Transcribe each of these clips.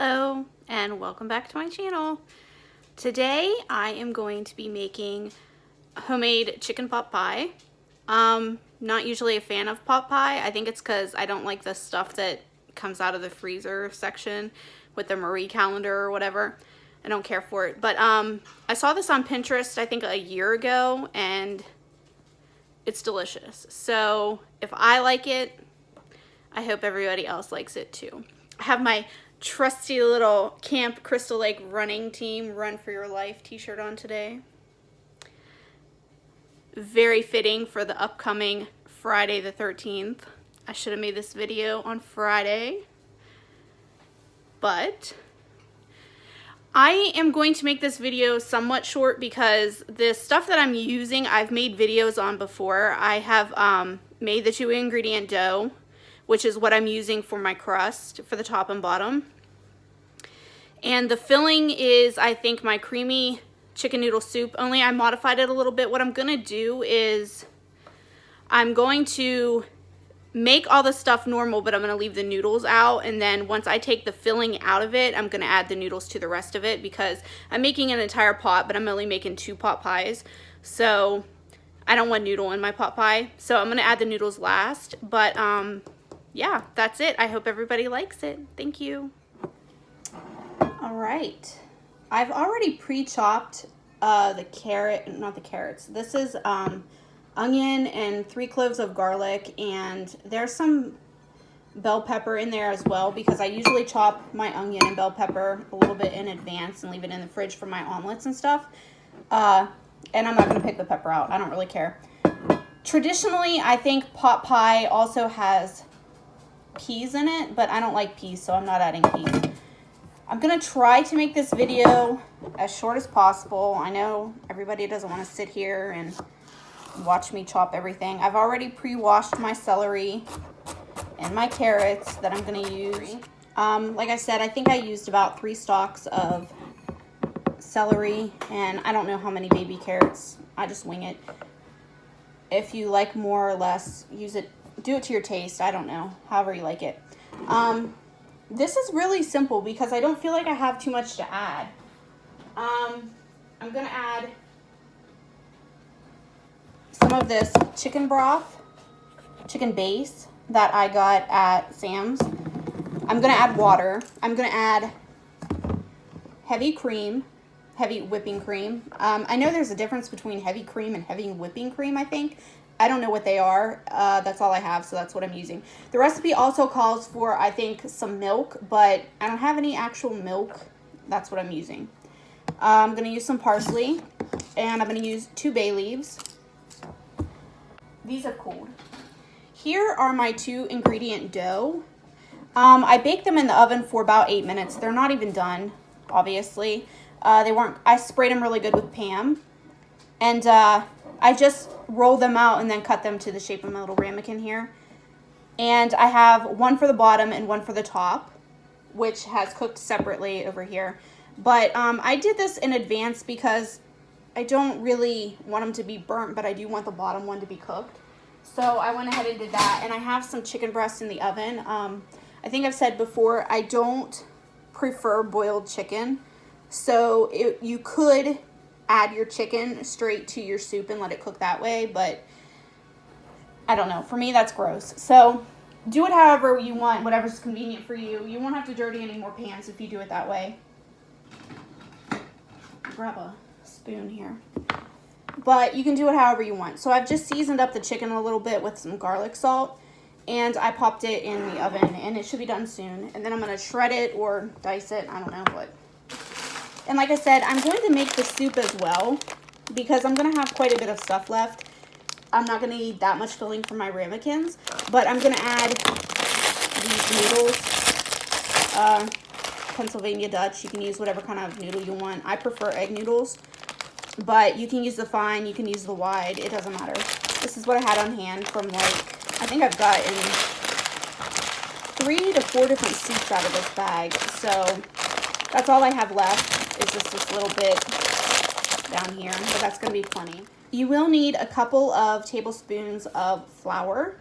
Hello and welcome back to my channel. Today I am going to be making homemade chicken pot pie. Not usually a fan of pot pie. I think it's because I don't like the stuff that comes out of the freezer section with the Marie calendar or whatever. I don't care for it. But I saw this on Pinterest I think a year ago and it's delicious. So if I like it, I hope everybody else likes it too. I have my trusty little Camp Crystal Lake running team Run for Your Life t-shirt on today. Very fitting for the upcoming Friday the 13th. I should have made this video on Friday, but I am going to make this video somewhat short because the stuff that I'm using I've made videos on before. I have made the 2-ingredient dough, which is what I'm using for my crust for the top and bottom. And the filling is, I think, my creamy chicken noodle soup, only I modified it a little bit. What I'm gonna do is I'm going to make all the stuff normal, but I'm gonna leave the noodles out, and then once I take the filling out of it, I'm gonna add the noodles to the rest of it because I'm making an entire pot, but I'm only making 2 pot pies. So I don't want noodle in my pot pie. So I'm gonna add the noodles last, but yeah, that's it. I hope everybody likes it. Thank you. All right. I've already pre-chopped not the carrots. This is onion and 3 cloves of garlic, and there's some bell pepper in there as well because I usually chop my onion and bell pepper a little bit in advance and leave it in the fridge for my omelets and stuff. And I'm not going to pick the pepper out. I don't really care. Traditionally, I think pot pie also has peas in it, but I don't like peas, so I'm not adding peas. I'm gonna try to make this video as short as possible. I know everybody doesn't want to sit here and watch me chop everything. I've already pre-washed my celery and my carrots that I'm gonna use. Like I said, I think I used about 3 stalks of celery, and I don't know how many baby carrots. I just wing it. If you like more or less, use it. Do it to your taste. I don't know. However you like it. This is really simple because I don't feel like I have too much to add. I'm going to add some of this chicken broth, chicken base that I got at Sam's. I'm going to add water. I'm going to add heavy whipping cream. I know there's a difference between heavy cream and heavy whipping cream, I think. I don't know what they are. That's all I have, so that's what I'm using. The recipe also calls for, I think, some milk, but I don't have any actual milk. That's what I'm using. I'm going to use some parsley, and I'm going to use 2 bay leaves. These have cooled. Here are my 2-ingredient dough. I baked them in the oven for about 8 minutes. They're not even done, obviously. I sprayed them really good with Pam, and I just roll them out and then cut them to the shape of my little ramekin here. And I have one for the bottom and one for the top, which has cooked separately over here. But I did this in advance because I don't really want them to be burnt, but I do want the bottom one to be cooked. So I went ahead and did that. And I have some chicken breasts in the oven. I think I've said before, I don't prefer boiled chicken. So you could add your chicken straight to your soup and let it cook that way, but I don't know. For me, that's gross. So do it however you want, whatever's convenient for you. You won't have to dirty any more pans if you do it that way. Grab a spoon here. But you can do it however you want. So I've just seasoned up the chicken a little bit with some garlic salt, and I popped it in the oven, and it should be done soon. And then I'm going to shred it or dice it. I don't know what. And like I said, I'm going to make the soup as well because I'm going to have quite a bit of stuff left. I'm not going to need that much filling for my ramekins, but I'm going to add these noodles. Pennsylvania Dutch. You can use whatever kind of noodle you want. I prefer egg noodles, but you can use the fine, you can use the wide. It doesn't matter. This is what I had on hand from, like, I think I've gotten 3 to 4 different soups out of this bag. So that's all I have left. Is just this little bit down here, but that's going to be plenty. You will need a couple of tablespoons of flour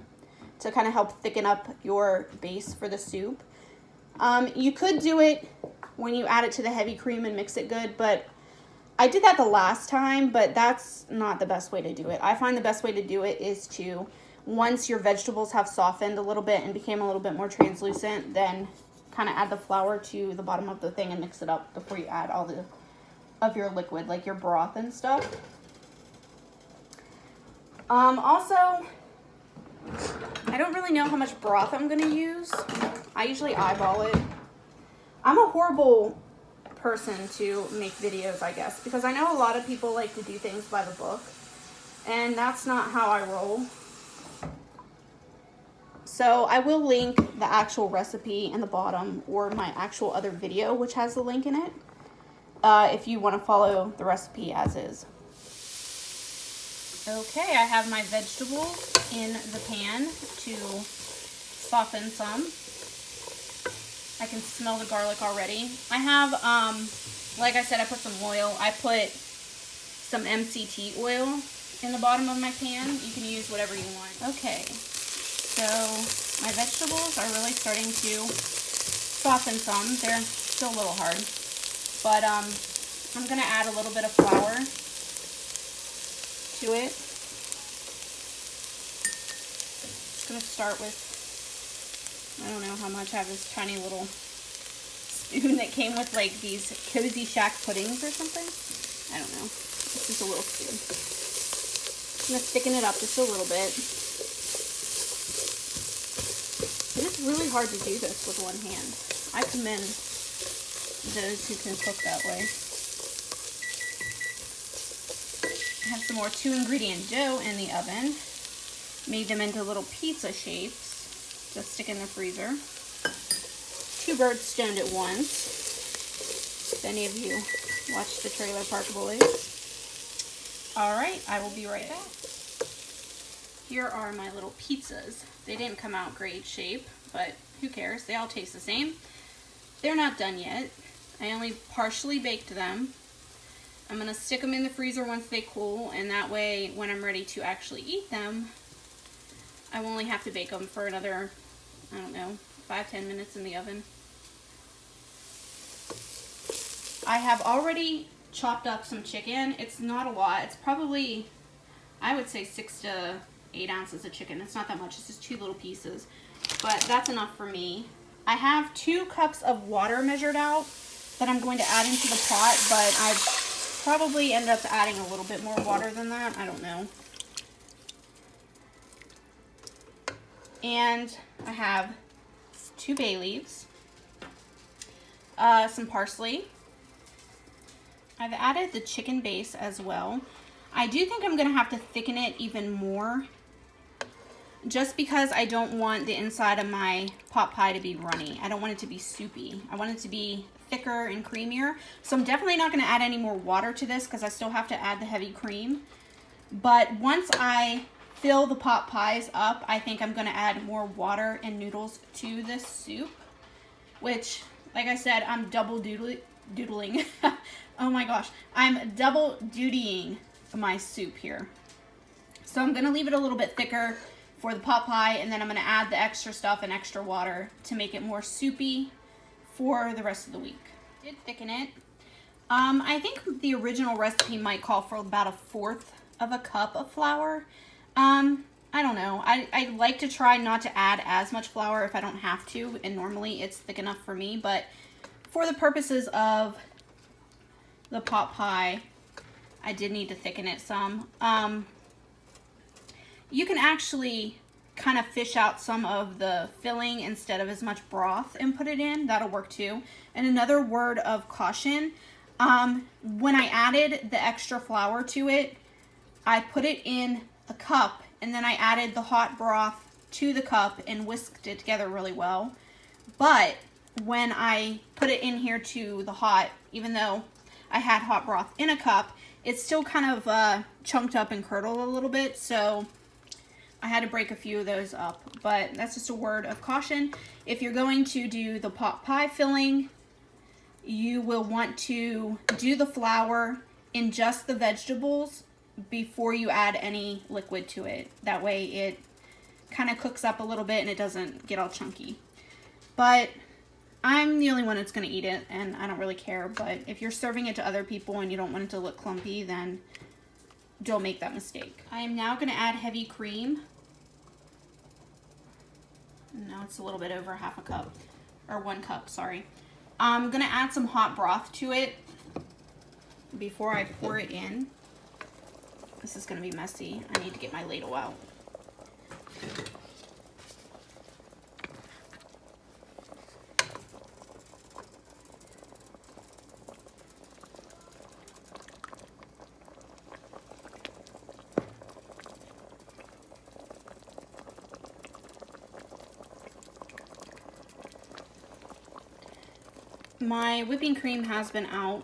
to kind of help thicken up your base for the soup. You could do it when you add it to the heavy cream and mix it good, but I did that the last time, but that's not the best way to do it. I find the best way to do it is to, once your vegetables have softened a little bit and became a little bit more translucent, then kind of add the flour to the bottom of the thing and mix it up before you add all of your liquid, like your broth and stuff. Also, I don't really know how much broth I'm gonna use. I usually eyeball it. I'm a horrible person to make videos, I guess, because I know a lot of people like to do things by the book, and that's not how I roll. So I will link the actual recipe in the bottom, or my actual other video, which has the link in it, if you want to follow the recipe as is. Okay, I have my vegetables in the pan to soften some. I can smell the garlic already. I have, like I said, I put some oil. I put some MCT oil in the bottom of my pan. You can use whatever you want. Okay, so my vegetables are really starting to soften some. They're still a little hard, but I'm gonna add a little bit of flour to it. Just gonna start with, I don't know how much. I have this tiny little spoon that came with like these Cozy Shack puddings or something. I don't know. It's just a little spoon. I'm gonna thicken it up just a little bit. It is really hard to do this with one hand. I commend those who can cook that way. I have some more 2-ingredient dough in the oven. Made them into little pizza shapes to stick in the freezer. 2 birds stoned at once. If any of you watched the Trailer Park Boys. Alright, I will be right back. Here are my little pizzas. They didn't come out great shape, but who cares? They all taste the same. They're not done yet. I only partially baked them. I'm going to stick them in the freezer once they cool, and that way when I'm ready to actually eat them, I will only have to bake them for another, I don't know, 5-10 minutes in the oven. I have already chopped up some chicken. It's not a lot. It's probably, I would say 6 to 8 ounces of chicken. It's not that much. It's just 2 little pieces, but that's enough for me. I have 2 cups of water measured out that I'm going to add into the pot, but I've probably end up adding a little bit more water than that. I don't know. And I have 2 bay leaves, some parsley. I've added the chicken base as well. I do think I'm going to have to thicken it even more, just because I don't want the inside of my pot pie to be runny. I don't want it to be soupy. I want it to be thicker and creamier. So I'm definitely not going to add any more water to this because I still have to add the heavy cream. But once I fill the pot pies up, I think I'm going to add more water and noodles to this soup, which, like I said, I'm double doodling. Oh my gosh. I'm double dutying my soup here. So I'm going to leave it a little bit thicker for the pot pie, and then I'm going to add the extra stuff and extra water to make it more soupy for the rest of the week. Did thicken it. I think the original recipe might call for about 1/4 of a cup of flour. I don't know. I like to try not to add as much flour if I don't have to, and normally it's thick enough for me, but for the purposes of the pot pie, I did need to thicken it some. You can actually kind of fish out some of the filling instead of as much broth and put it in. That'll work too. And another word of caution, when I added the extra flour to it, I put it in a cup and then I added the hot broth to the cup and whisked it together really well. But when I put it in here to the hot, even though I had hot broth in a cup, it's still kind of chunked up and curdled a little bit, so I had to break a few of those up. But that's just a word of caution. If you're going to do the pot pie filling, you will want to do the flour in just the vegetables before you add any liquid to it. That way it kind of cooks up a little bit and it doesn't get all chunky. But I'm the only one that's going to eat it, and I don't really care. But if you're serving it to other people and you don't want it to look clumpy, then don't make that mistake. I am now going to add heavy cream. Now it's a little bit over half a cup, or 1 cup, sorry. I'm going to add some hot broth to it before I pour it in. This is going to be messy. I need to get my ladle out. My whipping cream has been out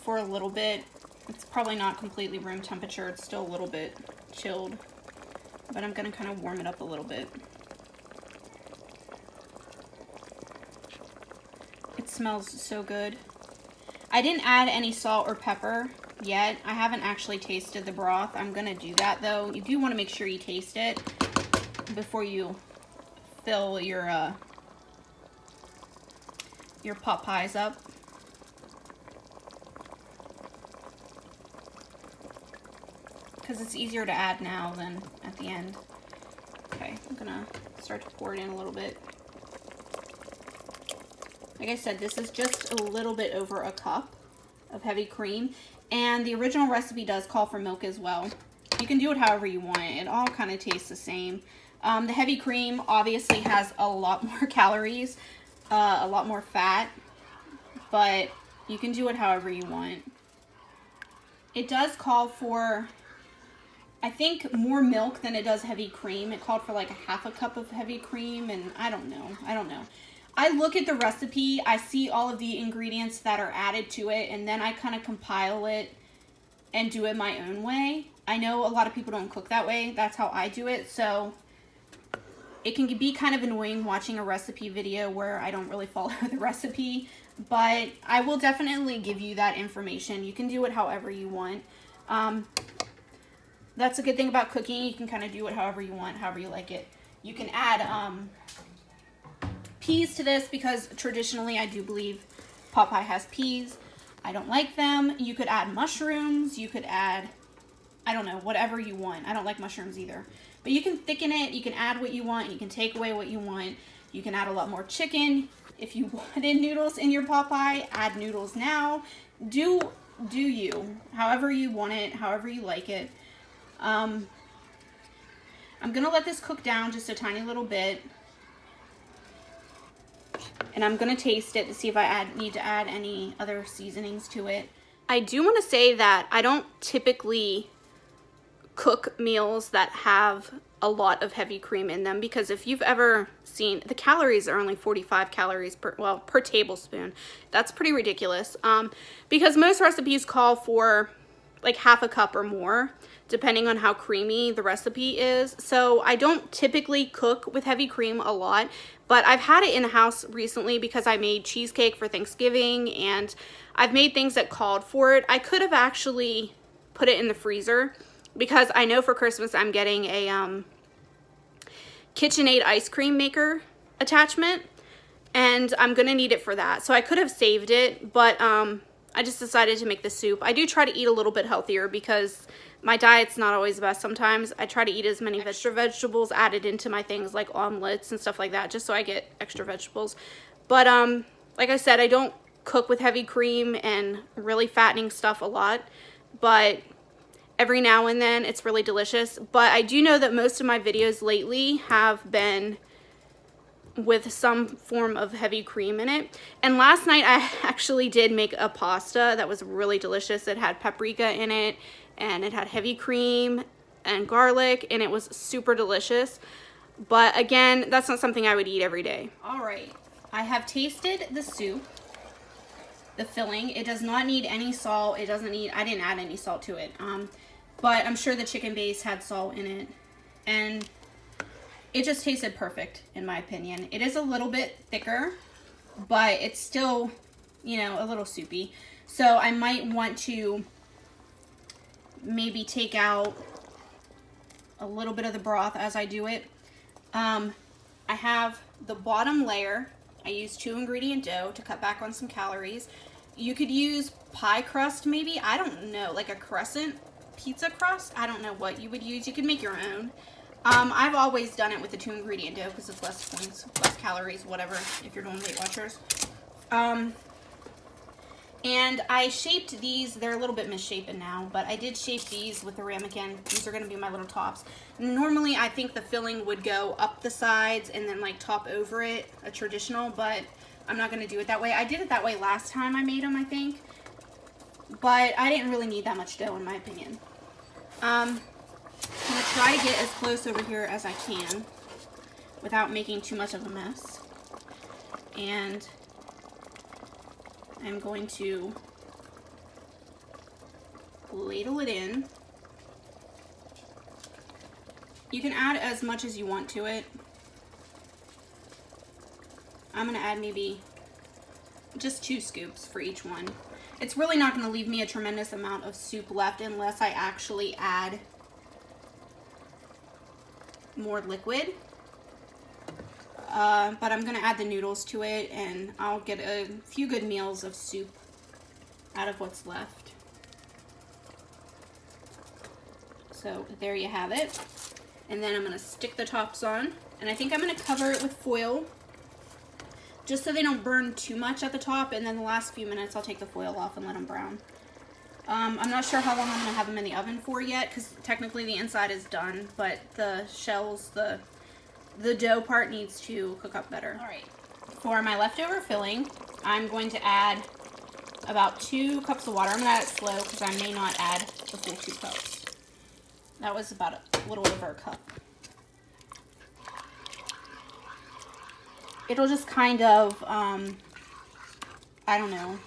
for a little bit. It's probably not completely room temperature. It's still a little bit chilled, but I'm gonna kind of warm it up a little bit. It smells so good. I didn't add any salt or pepper yet. I haven't actually tasted the broth. I'm gonna do that though. You do want to make sure you taste it before you fill your pot pies up. Because it's easier to add now than at the end. Okay, I'm gonna start to pour it in a little bit. Like I said, this is just a little bit over a cup of heavy cream, and the original recipe does call for milk as well. You can do it however you want. It all kind of tastes the same. The heavy cream obviously has a lot more calories, a lot more fat, but you can do it however you want. It does call for, I think, more milk than it does heavy cream. It called for like a half a cup of heavy cream, and I don't know. I look at the recipe, I see all of the ingredients that are added to it, and then I kind of compile it and do it my own way. I know a lot of people don't cook that way. That's how I do it, so it can be kind of annoying watching a recipe video where I don't really follow the recipe, but I will definitely give you that information. You can do it however you want. That's a good thing about cooking. You can kind of do it however you want, however you like it. You can add peas to this, because traditionally I do believe pot pie has peas. I don't like them. You could add mushrooms. You could add, I don't know, whatever you want. I don't like mushrooms either. But you can thicken it. You can add what you want. You can take away what you want. You can add a lot more chicken. If you wanted noodles in your pot pie, add noodles now. Do you, however you want it, however you like it. I'm going to let this cook down just a tiny little bit. And I'm going to taste it to see if I need to add any other seasonings to it. I do want to say that I don't typically cook meals that have a lot of heavy cream in them, because if you've ever seen, the calories are only 45 calories per tablespoon. That's pretty ridiculous, because most recipes call for like half a cup or more, depending on how creamy the recipe is. So I don't typically cook with heavy cream a lot, but I've had it in the house recently because I made cheesecake for Thanksgiving, and I've made things that called for it. I could have actually put it in the freezer, because I know for Christmas I'm getting a KitchenAid ice cream maker attachment, and I'm gonna need it for that. So I could have saved it, but I just decided to make the soup. I do try to eat a little bit healthier because my diet's not always the best sometimes. I try to eat as many extra vegetables added into my things like omelets and stuff like that, just so I get extra vegetables. But like I said, I don't cook with heavy cream and really fattening stuff a lot, but every now and then it's really delicious. But I do know that most of my videos lately have been with some form of heavy cream in it. And last night I actually did make a pasta that was really delicious. It had paprika in it, and it had heavy cream and garlic, and it was super delicious. But again, that's not something I would eat every day. All right, I have tasted the soup, the filling. It does not need any salt. It doesn't need, I didn't add any salt to it. But I'm sure the chicken base had salt in it, and it just tasted perfect in my opinion. It is a little bit thicker, but it's still, you know, a little soupy. So I might want to maybe take out a little bit of the broth as I do it. I have the bottom layer I use 2-ingredient dough to cut back on some calories. You could use pie crust maybe. I don't know, like a crescent pizza crust. I don't know what you would use. You could make your own. I've always done it with the 2-ingredient dough because it's less points, less calories, whatever, if you're doing Weight Watchers. And I shaped these. They're a little bit misshapen now, but I did shape these with the ramekin. These are going to be my little tops. Normally, I think the filling would go up the sides and then like top over it, a traditional, but I'm not going to do it that way. I did it that way last time I made them, I think, but I didn't really need that much dough in my opinion. I'm going to try to get as close over here as I can without making too much of a mess. And I'm going to ladle it in. You can add as much as you want to it. I'm going to add maybe just 2 scoops for each one. It's really not going to leave me a tremendous amount of soup left unless I actually add more liquid. But I'm going to add the noodles to it, and I'll get a few good meals of soup out of what's left. So there you have it. And then I'm going to stick the tops on, and I think I'm going to cover it with foil just so they don't burn too much at the top, and then the last few minutes I'll take the foil off and let them brown. I'm not sure how long I'm going to have them in the oven for yet, because technically the inside is done, but the shells, the dough part needs to cook up better. All right, for my leftover filling, I'm going to add about 2 cups of water. I'm gonna add it slow because I may not add the full 2 cups. That was about a little over a cup. It'll just kind of, I don't know,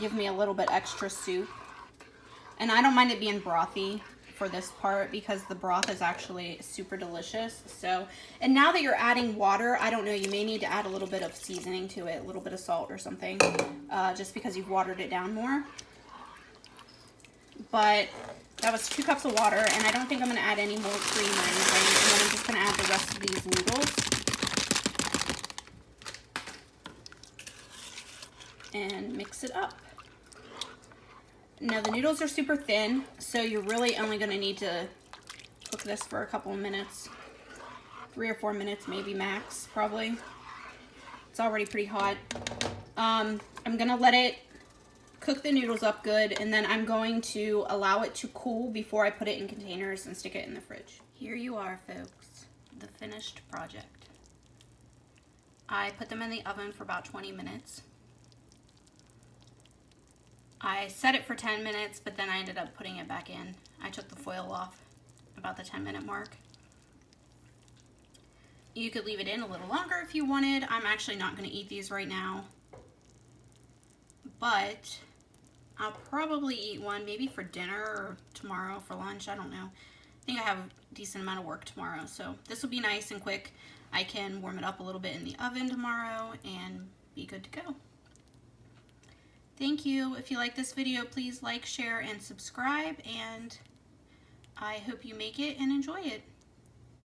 give me a little bit extra soup. And I don't mind it being brothy for this part because the broth is actually super delicious. So, and now that you're adding water, I don't know, you may need to add a little bit of seasoning to it, a little bit of salt or something, just because you've watered it down more. But that was 2 cups of water, and I don't think I'm going to add any more cream or anything. And then I'm just going to add the rest of these noodles. And mix it up. Now the noodles are super thin, so you're really only going to need to cook this for a couple of minutes. 3 or 4 minutes maybe max, probably. It's already pretty hot. I'm going to let it cook the noodles up good, and then I'm going to allow it to cool before I put it in containers and stick it in the fridge. Here you are, folks, the finished project. I put them in the oven for about 20 minutes. I set it for 10 minutes, but then I ended up putting it back in. I took the foil off about the 10-minute mark. You could leave it in a little longer if you wanted. I'm actually not going to eat these right now, but I'll probably eat one maybe for dinner or tomorrow for lunch. I don't know. I think I have a decent amount of work tomorrow, so this will be nice and quick. I can warm it up a little bit in the oven tomorrow and be good to go. Thank you. If you like this video, please like, share, and subscribe, and I hope you make it and enjoy it.